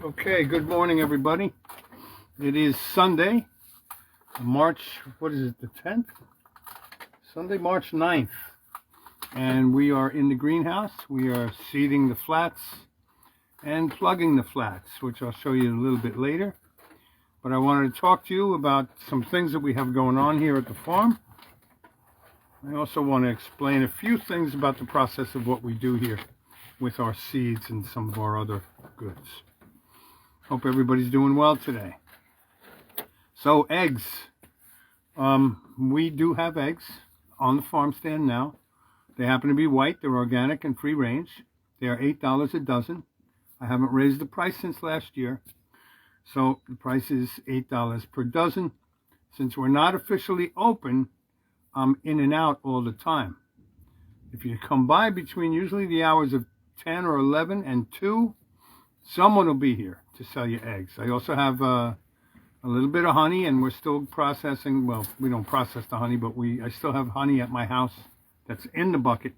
Okay, good morning, everybody. It is Sunday, March, what is it, the 10th? Sunday, March 9th. And we are in the greenhouse. We are seeding the flats and plugging the flats, which I'll show you a little bit later. But I wanted to talk to you about some things that we have going on here at the farm. I also want to explain a few things about the process of what we do here with our seeds and some of our other goods. Hope everybody's doing well today. So eggs. We do have eggs on the farm stand now. They happen to be white. They're organic and free range. They are $8 a dozen. I haven't raised the price since last year. So the price is $8 per dozen. Since we're not officially open, I'm in and out all the time. If you come by between usually the hours of 10 or 11 and 2, someone will be here to sell you eggs. I also have a little bit of honey, and we're still processing. Well, we don't process the honey, but I still have honey at my house that's in the bucket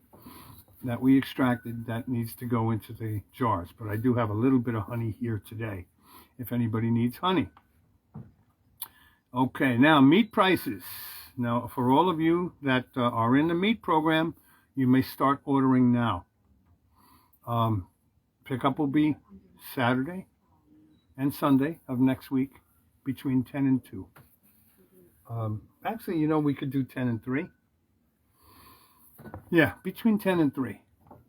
that we extracted that needs to go into the jars. But I do have a little bit of honey here today if anybody needs honey. Okay, now meat prices. Now, for all of you that are in the meat program, you may start ordering now. Pickup will be Saturday and Sunday of next week between 10 and 2. Actually, we could do 10 and 3. Yeah, between 10 and 3.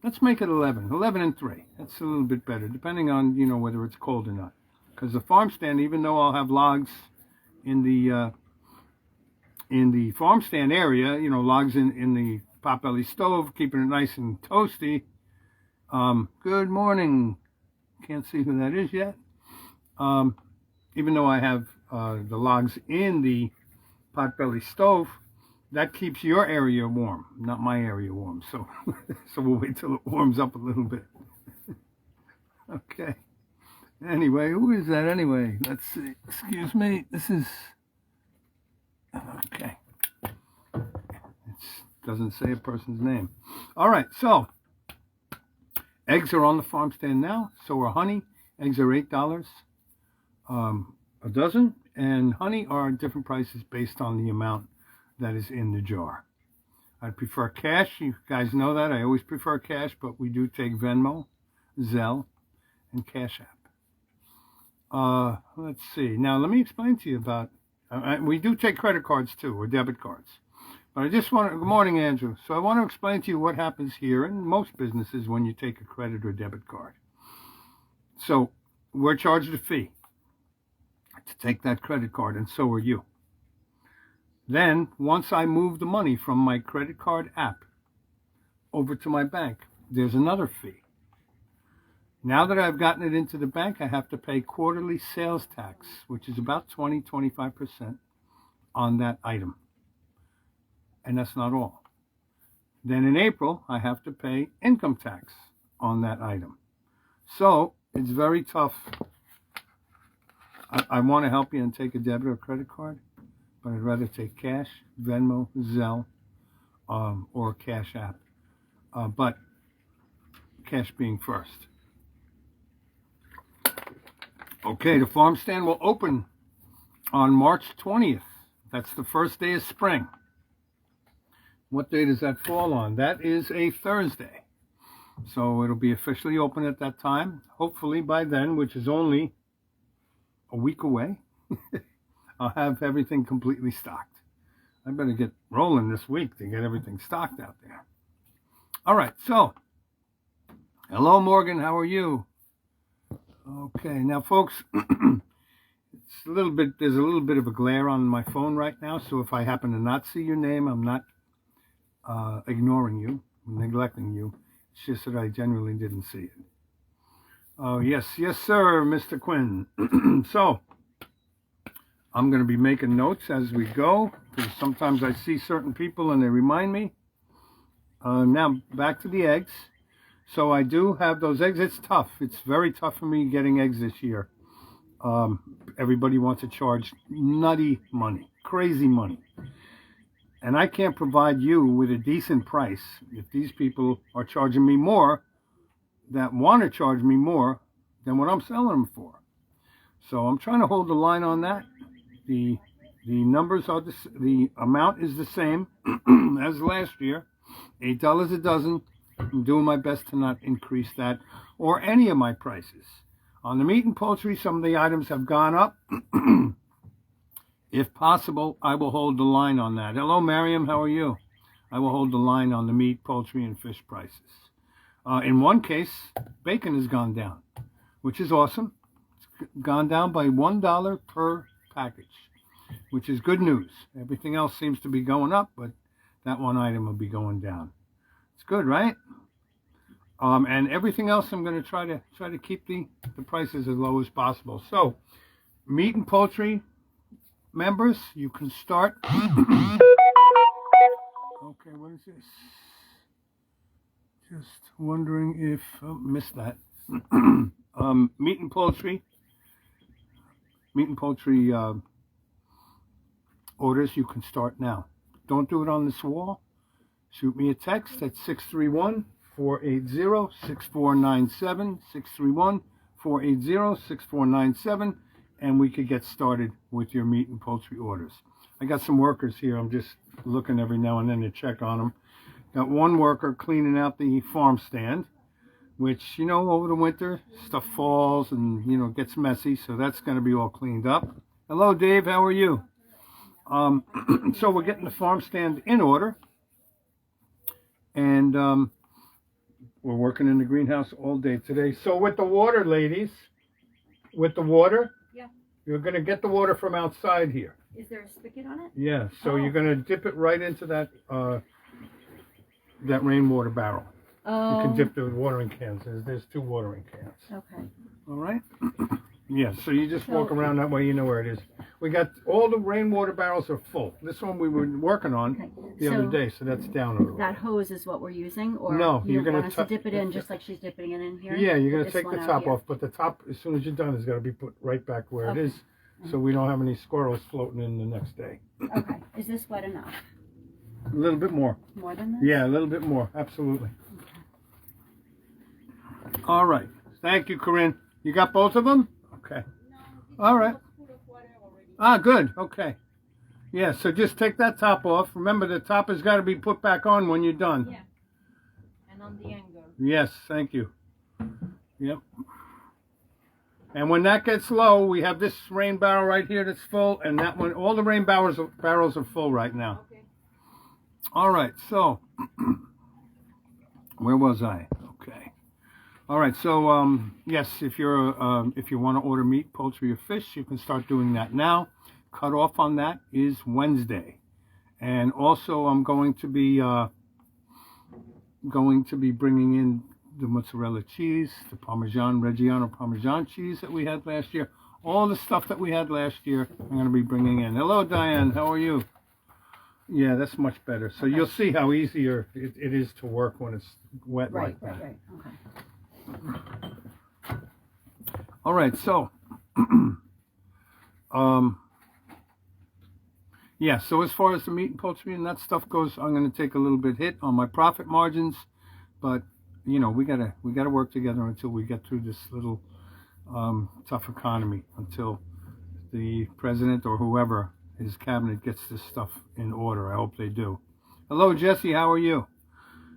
Let's make it 11. 11 and 3. That's a little bit better, depending on, whether it's cold or not. Because the farm stand, even though I'll have logs in the farm stand area, logs in the potbelly stove, keeping it nice and toasty. Good morning. Can't see who that is yet. Even though I have the logs in the potbelly stove, that keeps your area warm, not my area warm. So, so we'll wait till it warms up a little bit. Okay. Anyway, who is that anyway? Let's see. Excuse me. This is... Okay. It doesn't say a person's name. All right, so... Eggs are on the farm stand now, so are honey. Eggs are $8 a dozen, and honey are different prices based on the amount that is in the jar. I prefer cash. You guys know that. I always prefer cash, but we do take Venmo, Zelle, and Cash App. Let's see. Now, let me explain to you about... we do take credit cards, too, or debit cards. But I just want to, good morning, Andrew. So I want to explain to you what happens here in most businesses when you take a credit or debit card. So we're charged a fee to take that credit card, and so are you. Then, once I move the money from my credit card app over to my bank, there's another fee. Now that I've gotten it into the bank, I have to pay quarterly sales tax, which is about 20-25% on that item. And that's not all. Then in April, I have to pay income tax on that item. So it's very tough. I want to help you and take a debit or credit card, but I'd rather take cash, Venmo, Zelle, or Cash App. But cash being first. Okay, the farm stand will open on March 20th. That's the first day of spring. What day does that fall on? That is a Thursday. So it'll be officially open at that time. Hopefully by then, which is only a week away, I'll have everything completely stocked. I better get rolling this week to get everything stocked out there. All right, so hello, Morgan. How are you? Okay, now, folks, there's a little bit of a glare on my phone right now. So if I happen to not see your name, I'm not ignoring you, neglecting you. It's just that I generally didn't see it. Oh, yes, sir, Mr. Quinn. So, I'm going to be making notes as we go, because sometimes I see certain people and they remind me. Now, back to the eggs. So I do have those eggs. It's tough. It's very tough for me getting eggs this year. Everybody wants to charge nutty money, crazy money. And I can't provide you with a decent price if these people are charging me more, that want to charge me more than what I'm selling them for. So I'm trying to hold the line on that. The numbers are the amount is the same as last year, $8 a dozen. I'm doing my best to not increase that or any of my prices. On the meat and poultry, some of the items have gone up. If possible, I will hold the line on that. Hello, Miriam. How are you? I will hold the line on the meat, poultry, and fish prices. In one case, bacon has gone down, which is awesome. It's gone down by $1 per package, which is good news. Everything else seems to be going up, but that one item will be going down. It's good, right? And everything else, I'm going to try to keep the prices as low as possible. So, meat and poultry members, you can start. Okay, what is this? Just wondering if missed that. Meat and poultry orders, you can start now. Don't do it on this wall. Shoot me a text at 631-480-6497, 631-480-6497, and we could get started with your meat and poultry orders. I got some workers here. I'm just looking every now and then to check on them. Got one worker cleaning out the farm stand, which, you know, over the winter, stuff falls and, you know, gets messy, so that's going to be all cleaned up. Hello, Dave. How are you? So we're getting the farm stand in order, and we're working in the greenhouse all day today. So with the water, ladies, with the water, yeah, you're going to get the water from outside here. Is there a spigot on it? Yeah, so you're going to dip it right into that that rainwater barrel. Oh. You can dip the watering cans. There's 2 watering cans. Okay. All right? Yeah, so you just walk around that way, you know where it is. We got all the rainwater barrels are full. This one we were working on the other day, so that's down a little. That hose is what we're using, or no, you're going to dip it in in just like she's dipping it in here? Yeah, you're going to take the top off, but the top, as soon as you're done, is going to be put right back where it is, so we don't have any squirrels floating in the next day. Okay. Is this wet enough? A little bit more. More than this? Yeah, a little bit more. Absolutely. Okay. All right. Thank you, Corinne. You got both of them? Okay. All right. Ah, good. Okay. Yeah, so just take that top off. Remember, the top has got to be put back on when you're done. Yeah. And on the angle. Yes, thank you. Yep. And when that gets low, we have this rain barrel right here that's full, and that one, all the rain barrels are full right now. Okay. All right, so where was I? Okay. All right, so yes, if you want to order meat, poultry, or fish, you can start doing that now. Cut off on that is Wednesday, and also I'm going to be bringing in the mozzarella cheese, the Reggiano Parmesan cheese that we had last year. All the stuff that we had last year, I'm going to be bringing in. Hello, Diane. How are you? Yeah, that's much better. So you'll see how easier it is to work when it's wet like that. Right. Okay. All right, so yeah, so as far as the meat and poultry and that stuff goes, I'm going to take a little bit hit on my profit margins, but you know, we gotta work together until we get through this little tough economy, until the president or whoever, his cabinet, gets this stuff in order. I hope they do. Hello, Jesse. How are you?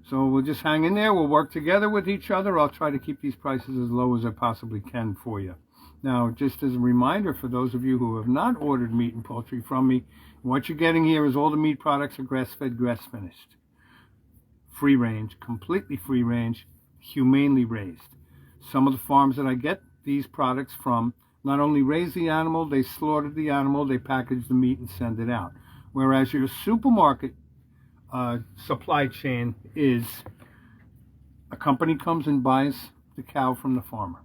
So we'll just hang in there. We'll work together with each other. I'll try to keep these prices as low as I possibly can for you. Now, just as a reminder for those of you who have not ordered meat and poultry from me, what you're getting here is all the meat products are grass-fed, grass-finished. Free range, completely free range, humanely raised. Some of the farms that I get these products from not only raise the animal, they slaughter the animal, they package the meat and send it out. Whereas your supermarket supply chain is a company comes and buys the cow from the farmer,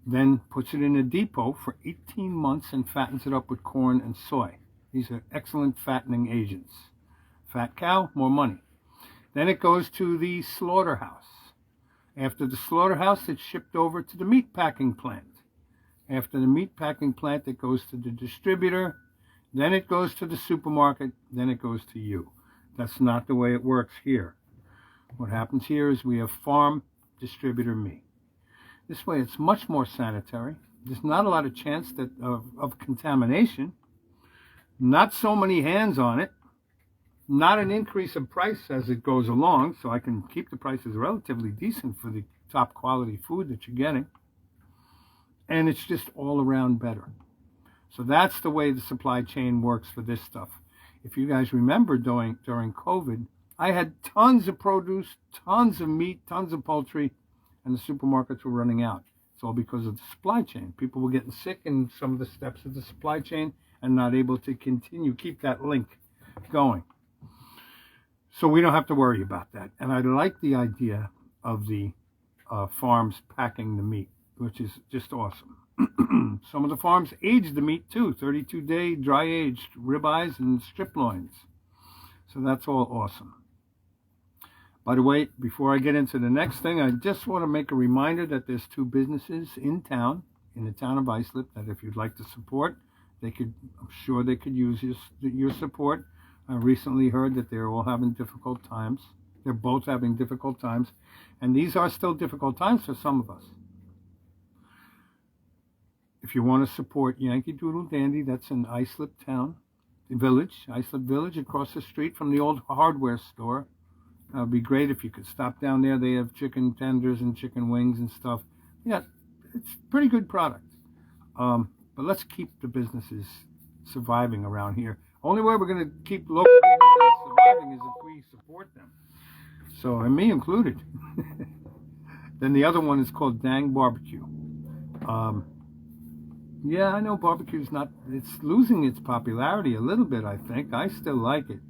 then puts it in a depot for 18 months and fattens it up with corn and soy. These are excellent fattening agents. Fat cow, more money. Then it goes to the slaughterhouse. After the slaughterhouse, it's shipped over to the meat packing plant. After the meat packing plant, it goes to the distributor. Then it goes to the supermarket. Then it goes to you. That's not the way it works here. What happens here is we have farm, distributor, me. This way it's much more sanitary. there's not a lot of chance that of contamination. Not so many hands on it. Not an increase in price as it goes along, so I can keep the prices relatively decent for the top quality food that you're getting. And it's just all around better. So that's the way the supply chain works for this stuff. If you guys remember during COVID, I had tons of produce, tons of meat, tons of poultry, and the supermarkets were running out. It's all because of the supply chain. People were getting sick in some of the steps of the supply chain and not able to keep that link going. So we don't have to worry about that. And I like the idea of the farms packing the meat, which is just awesome. Some of the farms age the meat too, 32-day dry-aged ribeyes and strip loins. So that's all awesome. By the way, before I get into the next thing, I just want to make a reminder that there's 2 businesses in the town of Islip, that if you'd like to support, I'm sure they could use your support. I recently heard that they're all having difficult times. They're both having difficult times, and these are still difficult times for some of us. If you want to support Yankee Doodle Dandy, that's in Islip Village, across the street from the old hardware store. It would be great if you could stop down there. They have chicken tenders and chicken wings and stuff. Yeah, it's pretty good product. But let's keep the businesses surviving around here. Only way we're going to keep local businesses surviving is if we support them. So, and me included. Then the other one is called Dang Barbecue. Yeah, I know barbecue's it's losing its popularity a little bit, I think. I still like it.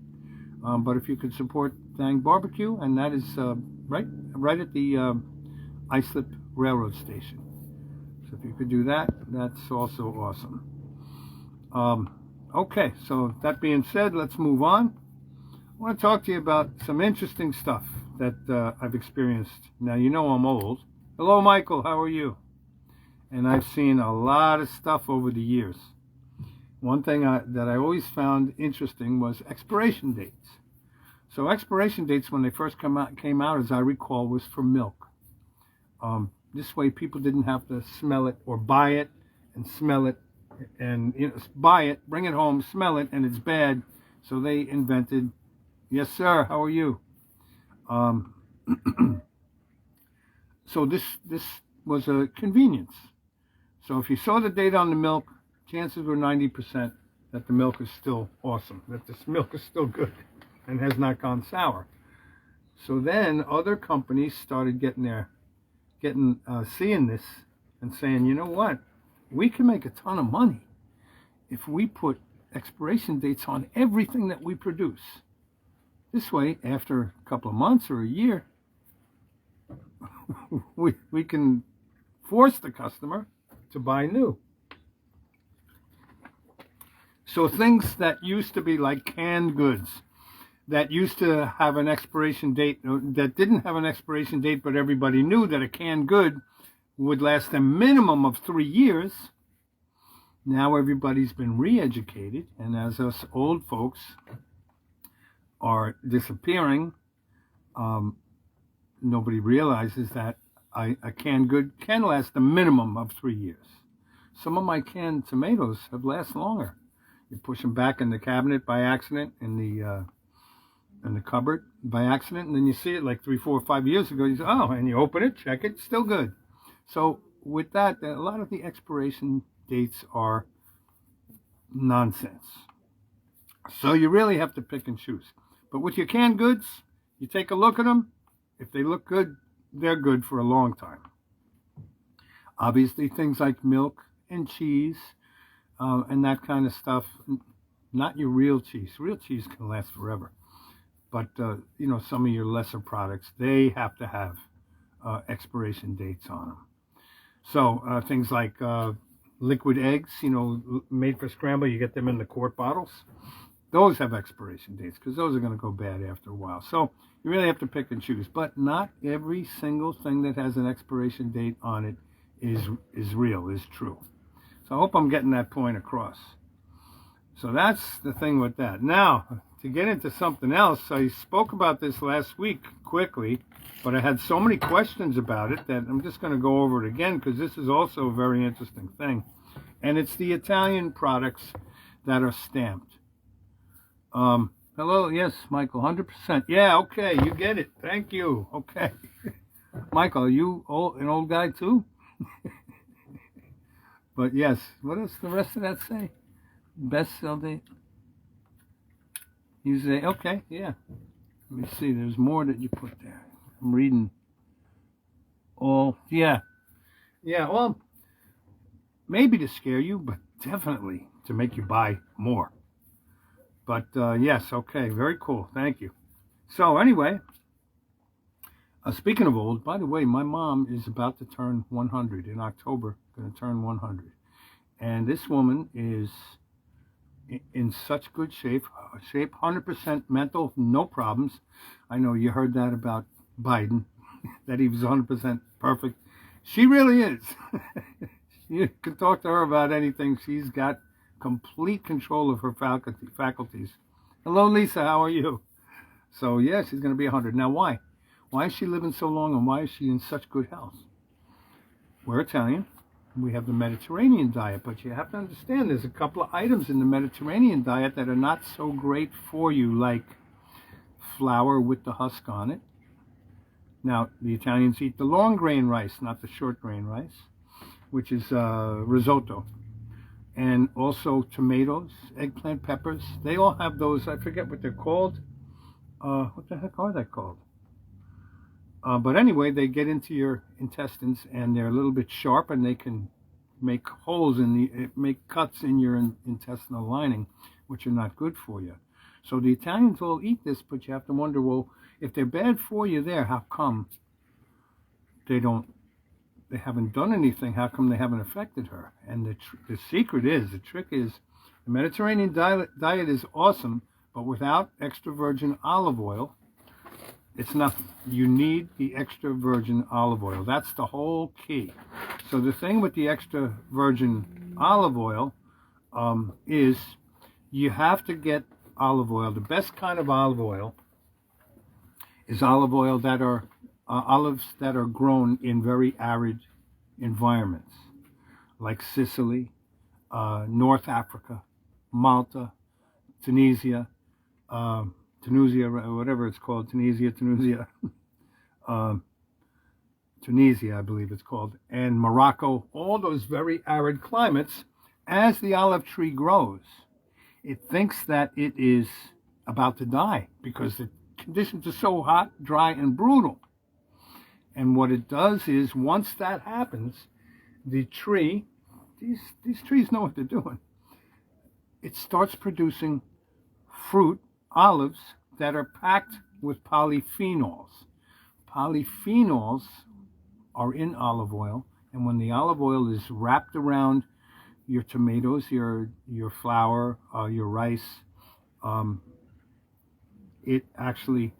But if you could support Dang Barbecue, and that is right at the Islip Railroad Station. So if you could do that, that's also awesome. Okay, so that being said, let's move on. I want to talk to you about some interesting stuff that I've experienced. Now, you know I'm old. Hello, Michael. How are you? And I've seen a lot of stuff over the years. One thing that I always found interesting was expiration dates. So expiration dates, when they first came out, as I recall, was for milk. This way people didn't have to smell it or buy it and smell it and buy it, bring it home, smell it, and it's bad. So they invented, yes sir, how are you? So this was a convenience. So if you saw the date on the milk, chances were 90% that the milk is still awesome, that this milk is still good and has not gone sour. So then other companies started seeing this and saying, you know what, we can make a ton of money if we put expiration dates on everything that we produce. This way, after a couple of months or a year, we can force the customer to buy new. So things that used to be like canned goods, that used to have an expiration date, that didn't have an expiration date, but everybody knew that a canned good would last a minimum of 3 years. Now everybody's been re-educated, and as us old folks are disappearing, nobody realizes that a canned good can last a minimum of 3 years. Some of my canned tomatoes have lasted longer. You push them back in the cabinet by accident, in the cupboard by accident, and then you see it like 3, 4, 5 years ago. You say, oh, and you open it, check it, still good. So with that, a lot of the expiration dates are nonsense. So you really have to pick and choose. But with your canned goods, you take a look at them. If they look good, they're good for a long time. Obviously, things like milk and cheese and that kind of stuff, not your real cheese. Real cheese can last forever. But, some of your lesser products, they have to have expiration dates on them. So things like liquid eggs, made for scramble, you get them in the quart bottles. Those have expiration dates because those are going to go bad after a while. So you really have to pick and choose. But not every single thing that has an expiration date on it is real, is true. So I hope I'm getting that point across. So that's the thing with that. Now, to get into something else, I spoke about this last week quickly, but I had so many questions about it that I'm just going to go over it again because this is also a very interesting thing. And it's the Italian products that are stamped. Hello, yes, Michael, 100%. Yeah, okay, you get it. Thank you. Okay. Michael, are you an old guy too? But yes, what does the rest of that say? Best sell date? You say, okay, yeah. Let me see, there's more that you put there. I'm reading all, yeah. Yeah, well, maybe to scare you, but definitely to make you buy more. But yes, okay, very cool. Thank you. So anyway, speaking of old, by the way, my mom is about to turn 100 in October, going to turn 100. And this woman is in such good shape, 100% mental, no problems. I know you heard that about Biden, that he was 100% perfect. She really is. You can talk to her about anything. She's got complete control of her faculties. Hello, Lisa. How are you? So, yeah, she's going to be 100. Now, why? Why is she living so long, and why is she in such good health? We're Italian. We have the Mediterranean diet, but you have to understand there's a couple of items in the Mediterranean diet that are not so great for you, like flour with the husk on it. Now, the Italians eat the long grain rice, not the short grain rice, which is risotto. And also tomatoes, eggplant, peppers. They all have those, I forget what they're called. What the heck are they called? But anyway, they get into your intestines and they're a little bit sharp and they can make holes make cuts in your intestinal lining, which are not good for you. So the Italians all eat this, but you have to wonder, well, if they're bad for you there, how come they haven't done anything? How come they haven't affected her? And the secret is, the trick is, the Mediterranean diet is awesome, but without extra virgin olive oil, it's nothing. You need the extra virgin olive oil. That's the whole key. So the thing with the extra virgin olive oil is you have to get olive oil. The best kind of olive oil is olive oil that are olives that are grown in very arid environments, like Sicily, North Africa, Malta, Tunisia, whatever it's called, Tunisia, I believe it's called, and Morocco, all those very arid climates. As the olive tree grows, it thinks that it is about to die because the conditions are so hot, dry, and brutal. And what it does is, once that happens, the tree, these trees know what they're doing. It starts producing fruit, olives, that are packed with polyphenols. Polyphenols are in olive oil, and when the olive oil is wrapped around your tomatoes, your flour, your rice, it actually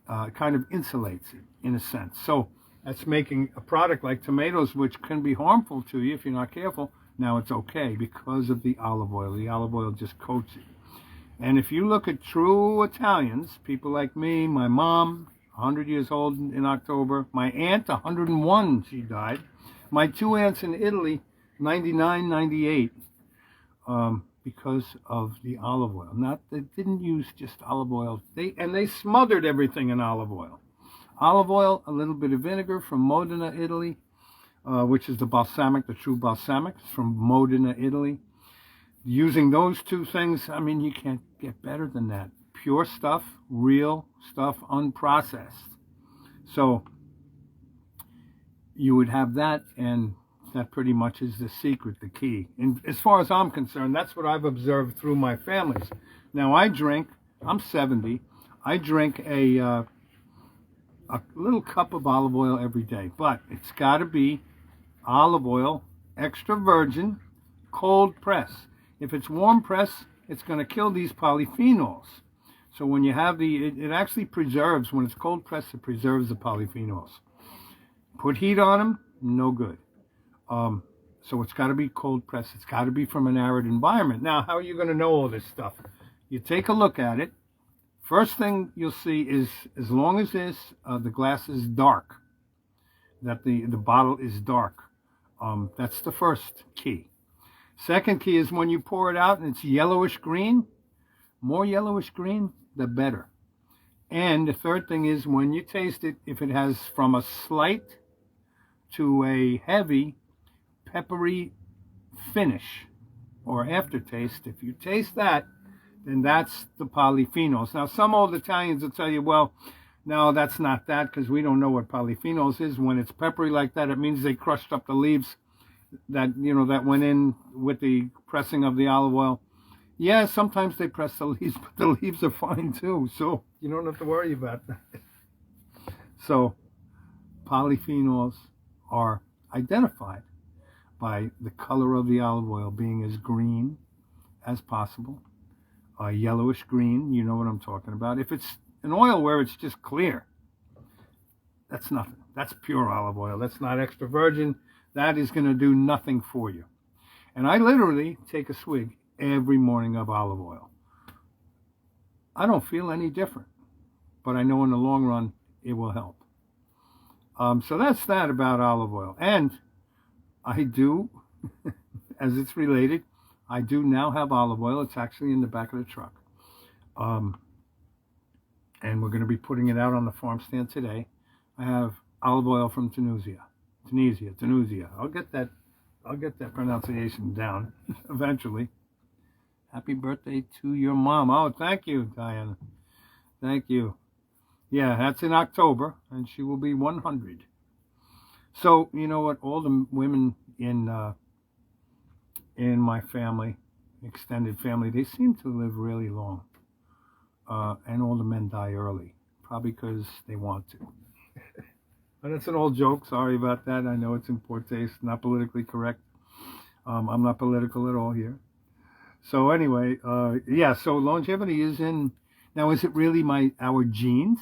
kind of insulates it in a sense. So that's making a product like tomatoes, which can be harmful to you if you're not careful. Now it's okay because of the olive oil. The olive oil just coats it. And if you look at true Italians, people like me, my mom, 100 years old in October, my aunt, 101, she died. My two aunts in Italy, 99, 98, because of the olive oil. They didn't use just olive oil. They smothered everything in olive oil. Olive oil, a little bit of vinegar from Modena, Italy, which is the balsamic, the true balsamic from Modena, Italy. Using those two things, I mean, you can't get better than that. Pure stuff, real stuff, unprocessed. So you would have that, and that pretty much is the secret, the key. And as far as I'm concerned, that's what I've observed through my families. Now, I'm 70, I drink a little cup of olive oil every day, but it's got to be olive oil, extra virgin, cold press. If it's warm press, it's going to kill these polyphenols. So when you have it actually preserves, when it's cold pressed, it preserves the polyphenols. Put heat on them, no good. So it's got to be cold pressed. It's got to be from an arid environment. Now, how are you going to know all this stuff? You take a look at it, First thing you'll see is, as long as the glass is dark, that the bottle is dark. That's the first key. Second key is when you pour it out and it's yellowish green, more yellowish green, the better. And the third thing is when you taste it, if it has from a slight to a heavy peppery finish or aftertaste, if you taste that, then that's the polyphenols. Now, some old Italians will tell you, well, no, that's not that, because we don't know what polyphenols is. When it's peppery like that, it means they crushed up the leaves that, that went in with the pressing of the olive oil. Yeah, sometimes they press the leaves, but the leaves are fine too, so you don't have to worry about that. So, polyphenols are identified by the color of the olive oil being as green as possible. Yellowish green, you know what I'm talking about. If it's an oil where it's just clear, that's nothing. That's pure olive oil. That's not extra virgin. That is going to do nothing for you. And I literally take a swig every morning of olive oil. I don't feel any different, but I know in the long run it will help. So that's that about olive oil. And I do, as it's related, I do now have olive oil. It's actually in the back of the truck. And we're going to be putting it out on the farm stand today. I have olive oil from Tunisia. I'll get that pronunciation down eventually. Happy birthday to your mom. Oh, thank you, Diana. Thank you. Yeah, that's in October, and she will be 100. So, you know what? All the women in my family, extended family, they seem to live really long. And all the men die early, probably because they want to. But it's an old joke. Sorry about that. I know it's in poor taste, not politically correct. I'm not political at all here. So anyway, yeah, so longevity is in. Now, is it really our genes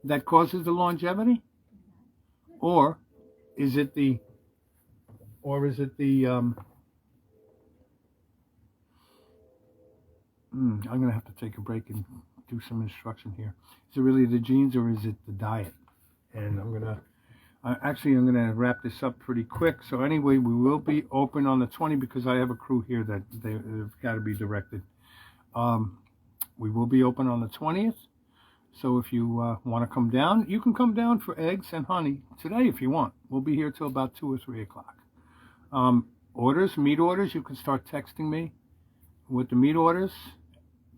that causes the longevity? Or is it the I'm going to have to take a break and do some instruction here. Is it really the genes or is it the diet? And I'm going to wrap this up pretty quick. So anyway, we will be open on the 20th because I have a crew here that they've got to be directed. We will be open on the 20th. So if you want to come down, you can come down for eggs and honey today if you want. We'll be here till about 2 or 3 o'clock. Meat orders, you can start texting me with the meat orders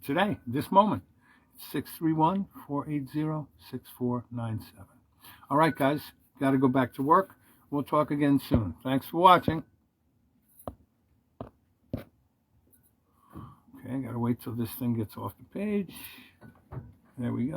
today, this moment. 631-480-6497. All right, guys, got to go back to work. We'll talk again soon. Thanks for watching. Okay, got to wait till this thing gets off the page. There we go.